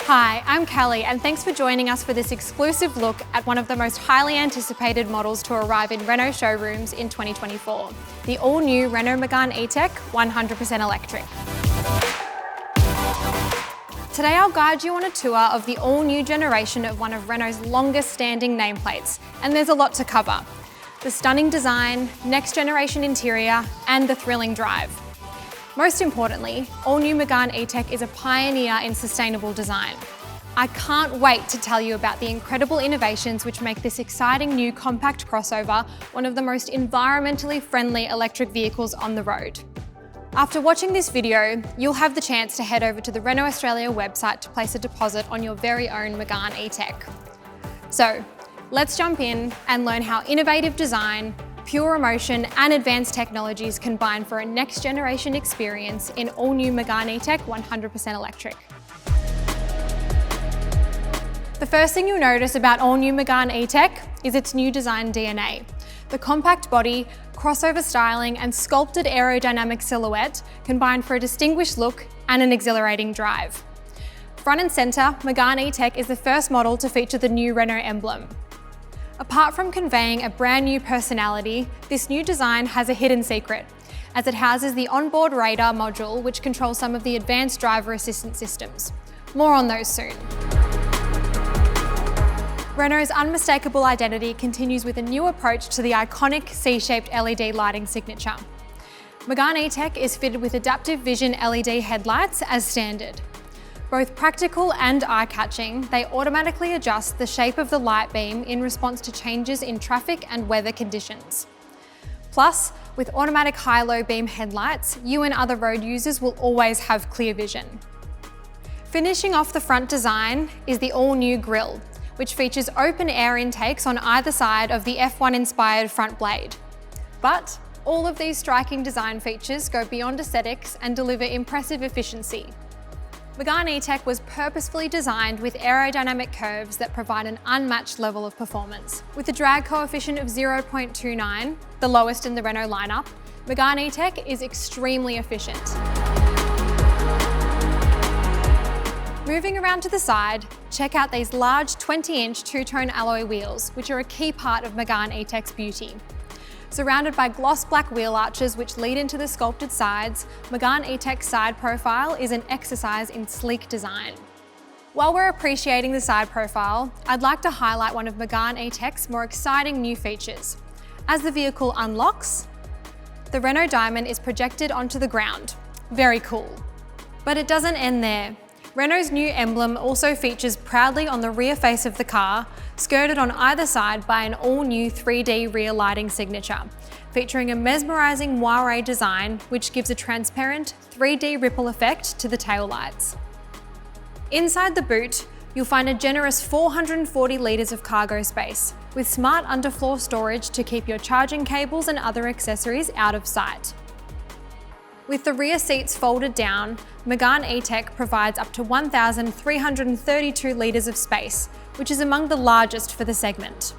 Hi, I'm Kelly and thanks for joining us for this exclusive look at one of the most highly anticipated models to arrive in Renault showrooms in 2024, the all-new Renault Megane E-Tech 100% electric. Today I'll guide you on a tour of the all-new generation of one of Renault's longest-standing nameplates, and there's a lot to cover. The stunning design, next-generation interior, and the thrilling drive. Most importantly, all-new Megane E-Tech is a pioneer in sustainable design. I can't wait to tell you about the incredible innovations which make this exciting new compact crossover one of the most environmentally friendly electric vehicles on the road. After watching this video, you'll have the chance to head over to the Renault Australia website to place a deposit on your very own Megane E-Tech. So, let's jump in and learn how innovative design, pure emotion and advanced technologies combine for a next-generation experience in all-new Megane E-Tech 100% electric. The first thing you'll notice about all-new Megane E-Tech is its new design DNA. The compact body, crossover styling and sculpted aerodynamic silhouette combine for a distinguished look and an exhilarating drive. Front and centre, Megane E-Tech is the first model to feature the new Renault emblem. Apart from conveying a brand new personality, this new design has a hidden secret, as it houses the onboard radar module which controls some of the advanced driver assistance systems. More on those soon. Renault's unmistakable identity continues with a new approach to the iconic C-shaped LED lighting signature. Megane E-Tech is fitted with adaptive vision LED headlights as standard. Both practical and eye-catching, they automatically adjust the shape of the light beam in response to changes in traffic and weather conditions. Plus, with automatic high-low beam headlights, you and other road users will always have clear vision. Finishing off the front design is the all-new grille, which features open air intakes on either side of the F1-inspired front blade. But all of these striking design features go beyond aesthetics and deliver impressive efficiency. Megane E-Tech was purposefully designed with aerodynamic curves that provide an unmatched level of performance. With a drag coefficient of 0.29, the lowest in the Renault lineup, Megane E-Tech is extremely efficient. Moving around to the side, check out these large 20-inch two-tone alloy wheels, which are a key part of Megane E-Tech's beauty. Surrounded by gloss black wheel arches which lead into the sculpted sides, Megane E-Tech's side profile is an exercise in sleek design. While we're appreciating the side profile, I'd like to highlight one of Megane E-Tech's more exciting new features. As the vehicle unlocks, the Renault diamond is projected onto the ground. Very cool. But it doesn't end there. Renault's new emblem also features proudly on the rear face of the car, skirted on either side by an all-new 3D rear lighting signature, featuring a mesmerising moire design which gives a transparent 3D ripple effect to the taillights. Inside the boot, you'll find a generous 440 litres of cargo space, with smart underfloor storage to keep your charging cables and other accessories out of sight. With the rear seats folded down, Megane E-Tech provides up to 1,332 litres of space, which is among the largest for the segment.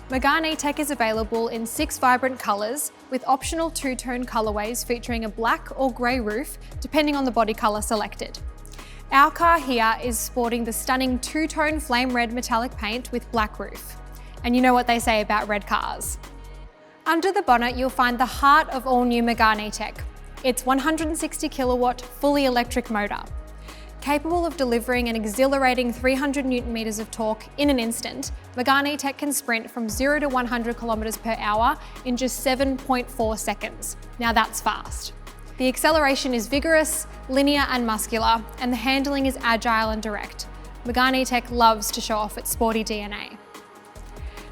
Megane E-Tech is available in 6 vibrant colours, with optional two-tone colourways featuring a black or grey roof, depending on the body colour selected. Our car here is sporting the stunning two-tone flame red metallic paint with black roof. And you know what they say about red cars. Under the bonnet, you'll find the heart of all-new Megane E-Tech. Its 160 kilowatt fully electric motor. Capable of delivering an exhilarating 300 Newton meters of torque in an instant, Megane E-Tech can sprint from 0 to 100 kilometers per hour in just 7.4 seconds. Now that's fast. The acceleration is vigorous, linear and muscular, and the handling is agile and direct. Megane E-Tech loves to show off its sporty DNA.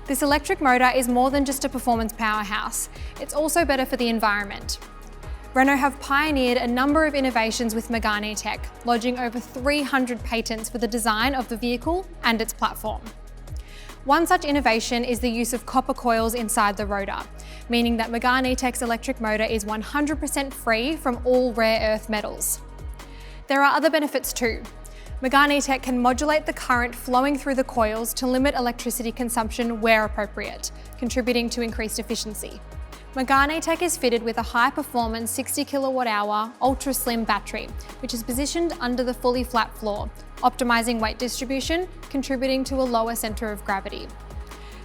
This electric motor is more than just a performance powerhouse. It's also better for the environment. Renault have pioneered a number of innovations with Megane E-Tech, lodging over 300 patents for the design of the vehicle and its platform. One such innovation is the use of copper coils inside the rotor, meaning that Megane E-Tech's electric motor is 100% free from all rare earth metals. There are other benefits too. Megane E-Tech can modulate the current flowing through the coils to limit electricity consumption where appropriate, contributing to increased efficiency. Megane E-Tech is fitted with a high-performance 60 kWh ultra-slim battery, which is positioned under the fully flat floor, optimising weight distribution, contributing to a lower centre of gravity.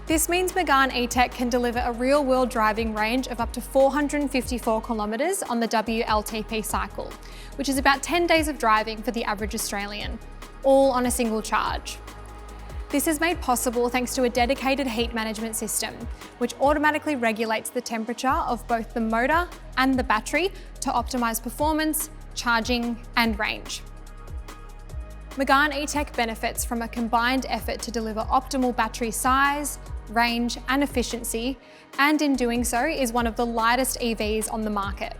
This means Megane E-Tech can deliver a real-world driving range of up to 454 kilometres on the WLTP cycle, which is about 10 days of driving for the average Australian, all on a single charge. This is made possible thanks to a dedicated heat management system, which automatically regulates the temperature of both the motor and the battery to optimise performance, charging and range. Megane E-Tech benefits from a combined effort to deliver optimal battery size, range and efficiency, and in doing so is one of the lightest EVs on the market.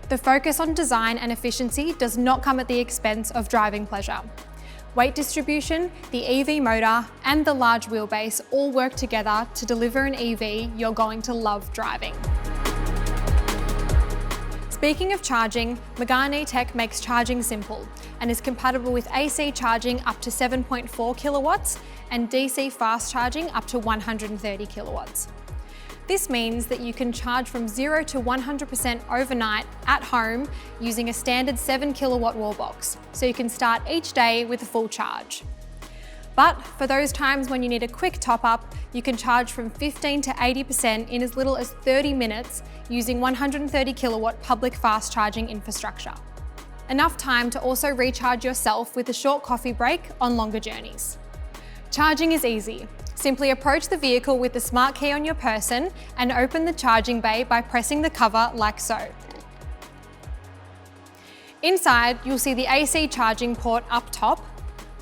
The focus on design and efficiency does not come at the expense of driving pleasure. Weight distribution, the EV motor and the large wheelbase all work together to deliver an EV you're going to love driving. Speaking of charging, Megane E-Tech makes charging simple and is compatible with AC charging up to 7.4 kilowatts and DC fast charging up to 130 kilowatts. This means that you can charge from 0 to 100% overnight at home using a standard 7 kilowatt wall box, so you can start each day with a full charge. But for those times when you need a quick top up, you can charge from 15 to 80% in as little as 30 minutes using 130 kilowatt public fast charging infrastructure. Enough time to also recharge yourself with a short coffee break on longer journeys. Charging is easy. Simply approach the vehicle with the smart key on your person and open the charging bay by pressing the cover like so. Inside, you'll see the AC charging port up top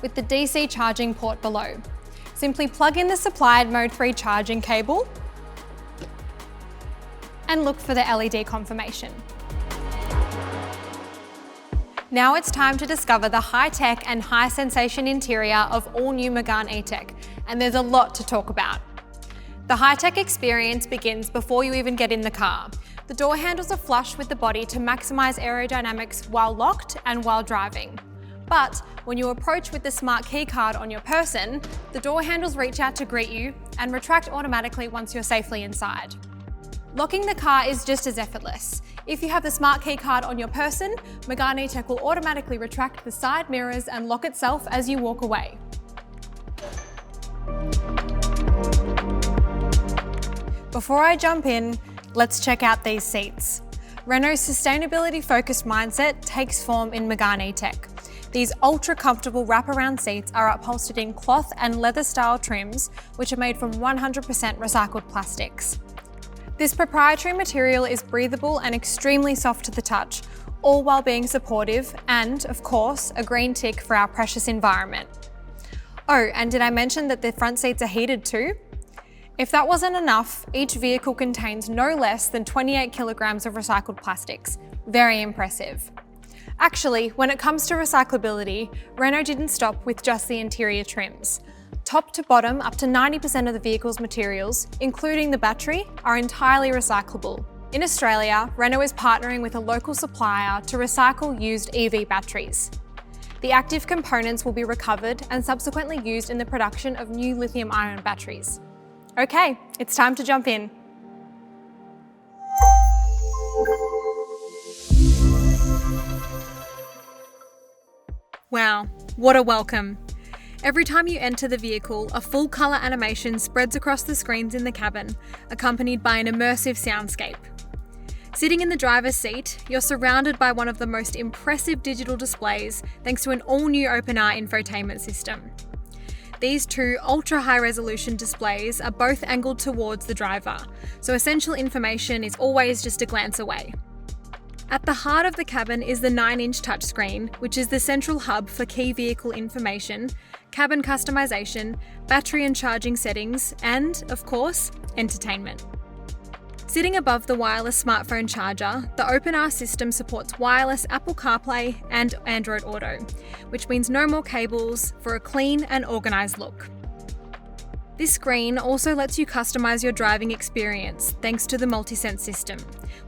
with the DC charging port below. Simply plug in the supplied Mode 3 charging cable and look for the LED confirmation. Now it's time to discover the high-tech and high-sensation interior of all-new Megane E-Tech, and there's a lot to talk about. The high-tech experience begins before you even get in the car. The door handles are flush with the body to maximise aerodynamics while locked and while driving. But when you approach with the smart key card on your person, the door handles reach out to greet you and retract automatically once you're safely inside. Locking the car is just as effortless. If you have the smart key card on your person, Megane E-Tech will automatically retract the side mirrors and lock itself as you walk away. Before I jump in, let's check out these seats. Renault's sustainability-focused mindset takes form in Megane E-Tech. These ultra-comfortable wraparound seats are upholstered in cloth and leather-style trims, which are made from 100% recycled plastics. This proprietary material is breathable and extremely soft to the touch, all while being supportive and, of course, a green tick for our precious environment. Oh, and did I mention that the front seats are heated too? If that wasn't enough, each vehicle contains no less than 28 kilograms of recycled plastics. Very impressive. Actually, when it comes to recyclability, Renault didn't stop with just the interior trims. Top to bottom, up to 90% of the vehicle's materials, including the battery, are entirely recyclable. In Australia, Renault is partnering with a local supplier to recycle used EV batteries. The active components will be recovered and subsequently used in the production of new lithium-ion batteries. Okay, it's time to jump in. Wow, what a welcome. Every time you enter the vehicle, a full colour animation spreads across the screens in the cabin, accompanied by an immersive soundscape. Sitting in the driver's seat, you're surrounded by one of the most impressive digital displays thanks to an all-new OpenR infotainment system. These two ultra-high-resolution displays are both angled towards the driver, so essential information is always just a glance away. At the heart of the cabin is the 9-inch touchscreen, which is the central hub for key vehicle information, cabin customization, battery and charging settings, and, of course, entertainment. Sitting above the wireless smartphone charger, the OpenR system supports wireless Apple CarPlay and Android Auto, which means no more cables for a clean and organised look. This screen also lets you customise your driving experience thanks to the MultiSense system,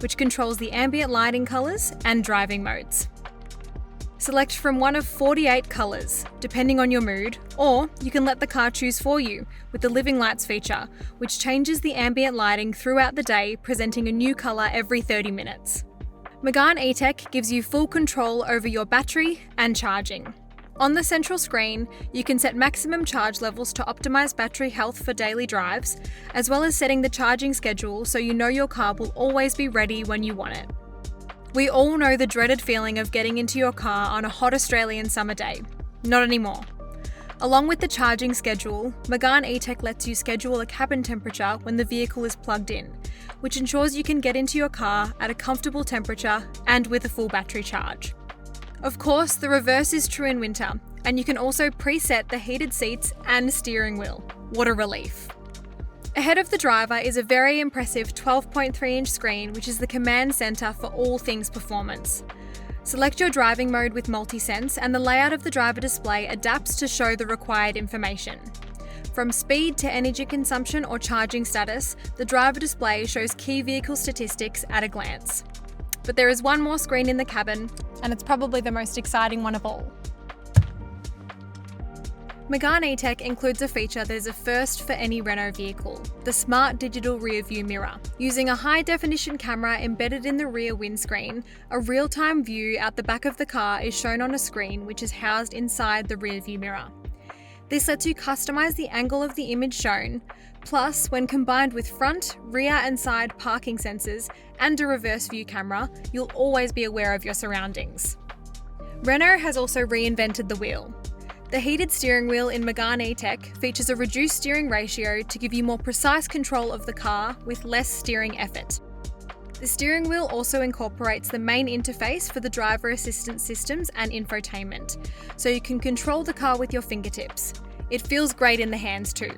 which controls the ambient lighting colours and driving modes. Select from one of 48 colours, depending on your mood, or you can let the car choose for you with the Living Lights feature, which changes the ambient lighting throughout the day, presenting a new colour every 30 minutes. Megane E-Tech gives you full control over your battery and charging. On the central screen, you can set maximum charge levels to optimise battery health for daily drives, as well as setting the charging schedule so you know your car will always be ready when you want it. We all know the dreaded feeling of getting into your car on a hot Australian summer day. Not anymore. Along with the charging schedule, Megane E-Tech lets you schedule a cabin temperature when the vehicle is plugged in, which ensures you can get into your car at a comfortable temperature and with a full battery charge. Of course, the reverse is true in winter, and you can also preset the heated seats and steering wheel. What a relief. Ahead of the driver is a very impressive 12.3-inch screen, which is the command centre for all things performance. Select your driving mode with multi-sense, and the layout of the driver display adapts to show the required information. From speed to energy consumption or charging status, the driver display shows key vehicle statistics at a glance. But there is one more screen in the cabin, and it's probably the most exciting one of all. Megane E-Tech includes a feature that is a first for any Renault vehicle, the smart digital rear view mirror. Using a high-definition camera embedded in the rear windscreen, a real-time view out the back of the car is shown on a screen which is housed inside the rear view mirror. This lets you customize the angle of the image shown, plus when combined with front, rear and side parking sensors and a reverse view camera, you'll always be aware of your surroundings. Renault has also reinvented the wheel. The heated steering wheel in Megane E-Tech features a reduced steering ratio to give you more precise control of the car with less steering effort. The steering wheel also incorporates the main interface for the driver assistance systems and infotainment, so you can control the car with your fingertips. It feels great in the hands too.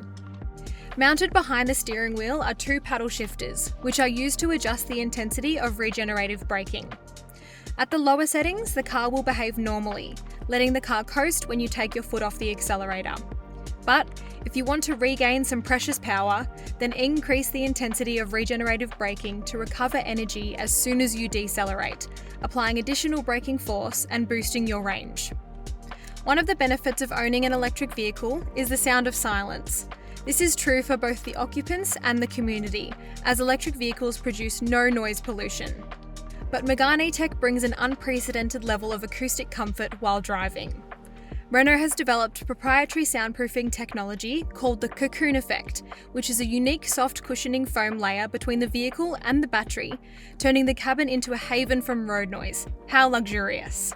Mounted behind the steering wheel are two paddle shifters, which are used to adjust the intensity of regenerative braking. At the lower settings, the car will behave normally, letting the car coast when you take your foot off the accelerator. But if you want to regain some precious power, then increase the intensity of regenerative braking to recover energy as soon as you decelerate, applying additional braking force and boosting your range. One of the benefits of owning an electric vehicle is the sound of silence. This is true for both the occupants and the community, as electric vehicles produce no noise pollution. But Megane E-Tech brings an unprecedented level of acoustic comfort while driving. Renault has developed proprietary soundproofing technology called the cocoon effect, which is a unique soft cushioning foam layer between the vehicle and the battery, turning the cabin into a haven from road noise. How luxurious!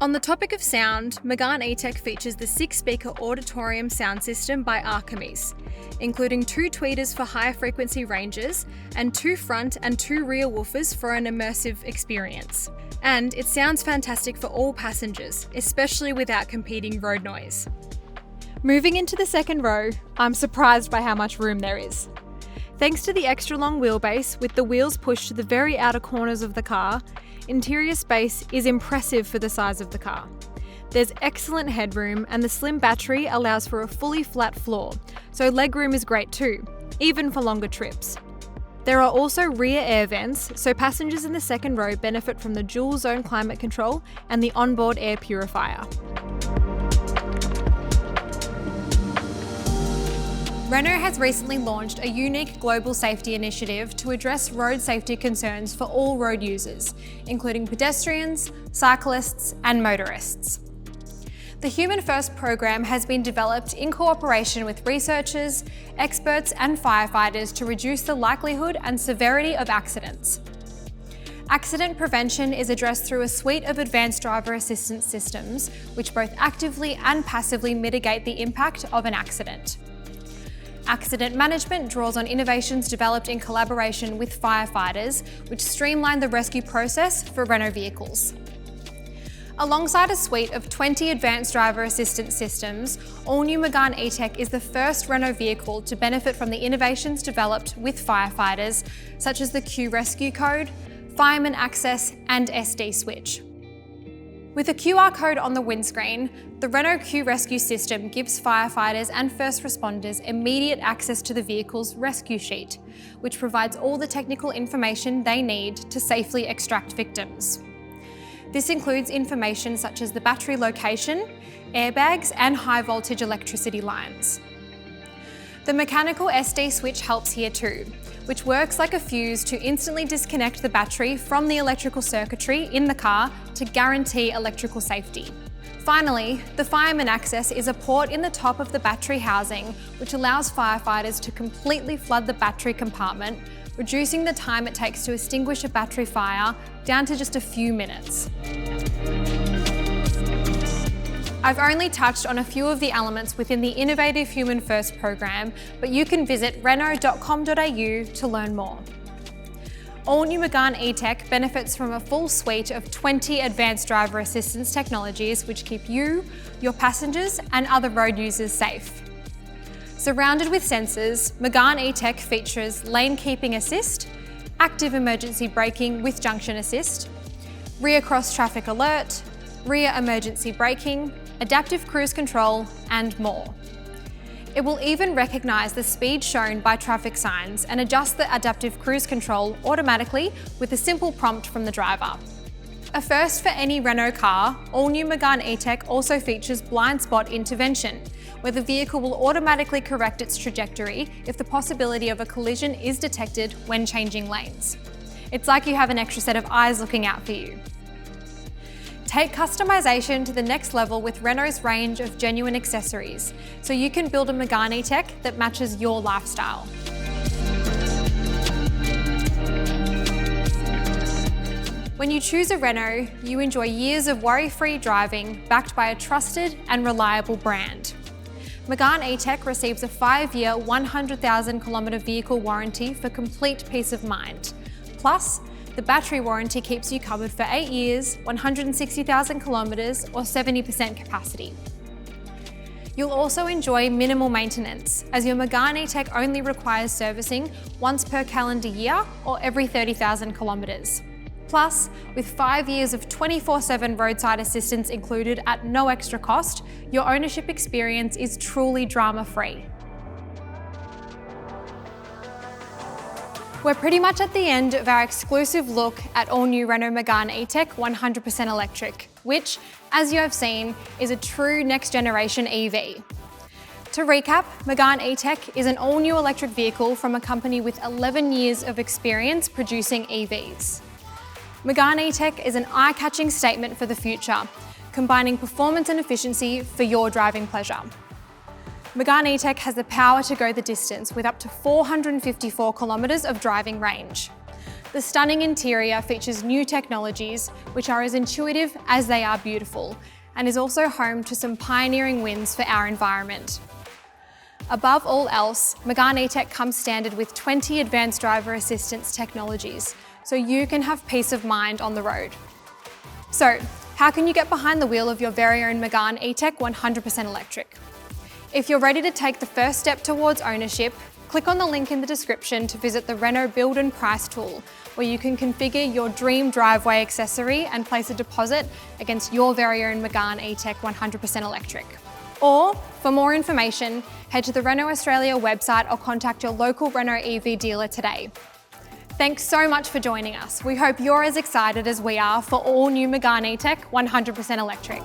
On the topic of sound, Megane E-Tech features the 6-speaker auditorium sound system by Archimedes, including 2 tweeters for higher frequency ranges and 2 front and 2 rear woofers for an immersive experience. And it sounds fantastic for all passengers, especially without competing road noise. Moving into the second row, I'm surprised by how much room there is. Thanks to the extra long wheelbase with the wheels pushed to the very outer corners of the car, interior space is impressive for the size of the car. There's excellent headroom and the slim battery allows for a fully flat floor, so legroom is great too, even for longer trips. There are also rear air vents, so passengers in the second row benefit from the dual zone climate control and the onboard air purifier. Renault has recently launched a unique global safety initiative to address road safety concerns for all road users, including pedestrians, cyclists, and motorists. The Human First program has been developed in cooperation with researchers, experts, and firefighters to reduce the likelihood and severity of accidents. Accident prevention is addressed through a suite of advanced driver assistance systems, which both actively and passively mitigate the impact of an accident. Accident management draws on innovations developed in collaboration with firefighters, which streamline the rescue process for Renault vehicles. Alongside a suite of 20 advanced driver assistance systems, all-new Megane E-Tech is the first Renault vehicle to benefit from the innovations developed with firefighters, such as the Q Rescue Code, Fireman Access, and SD Switch. With a QR code on the windscreen, the Renault Q Rescue system gives firefighters and first responders immediate access to the vehicle's rescue sheet, which provides all the technical information they need to safely extract victims. This includes information such as the battery location, airbags, and high voltage electricity lines. The mechanical SD switch helps here too, which works like a fuse to instantly disconnect the battery from the electrical circuitry in the car to guarantee electrical safety. Finally, the fireman access is a port in the top of the battery housing, which allows firefighters to completely flood the battery compartment, reducing the time it takes to extinguish a battery fire down to just a few minutes. I've only touched on a few of the elements within the Innovative Human First program, but you can visit renault.com.au to learn more. All new Megane E-Tech benefits from a full suite of 20 advanced driver assistance technologies which keep you, your passengers, and other road users safe. Surrounded with sensors, Megane E-Tech features lane keeping assist, active emergency braking with junction assist, rear cross traffic alert, rear emergency braking, adaptive cruise control, and more. It will even recognise the speed shown by traffic signs and adjust the adaptive cruise control automatically with a simple prompt from the driver. A first for any Renault car, all new Megane E-Tech also features blind spot intervention, where the vehicle will automatically correct its trajectory if the possibility of a collision is detected when changing lanes. It's like you have an extra set of eyes looking out for you. Take customisation to the next level with Renault's range of genuine accessories, so you can build a Megane E-Tech that matches your lifestyle. When you choose a Renault, you enjoy years of worry-free driving backed by a trusted and reliable brand. Megane E-Tech receives a 5-year, 100,000 kilometre vehicle warranty for complete peace of mind. Plus, the battery warranty keeps you covered for 8 years, 160,000 kilometres or 70% capacity. You'll also enjoy minimal maintenance, as your Megane E-Tech only requires servicing once per calendar year or every 30,000 kilometres. Plus, with 5 years of 24/7 roadside assistance included at no extra cost, your ownership experience is truly drama-free. We're pretty much at the end of our exclusive look at all new Renault Megane E-Tech 100% electric, which, as you have seen, is a true next generation EV. To recap, Megane E-Tech is an all new electric vehicle from a company with 11 years of experience producing EVs. Megane E-Tech is an eye-catching statement for the future, combining performance and efficiency for your driving pleasure. Megane E-Tech has the power to go the distance with up to 454 kilometres of driving range. The stunning interior features new technologies which are as intuitive as they are beautiful, and is also home to some pioneering wins for our environment. Above all else, Megane E-Tech comes standard with 20 advanced driver assistance technologies, so you can have peace of mind on the road. So, how can you get behind the wheel of your very own Megane E-Tech 100% electric? If you're ready to take the first step towards ownership, click on the link in the description to visit the Renault Build and Price tool, where you can configure your dream driveway accessory and place a deposit against your very own Megane E-Tech 100% electric. Or, for more information, head to the Renault Australia website or contact your local Renault EV dealer today. Thanks so much for joining us. We hope you're as excited as we are for all new Megane E-Tech 100% electric.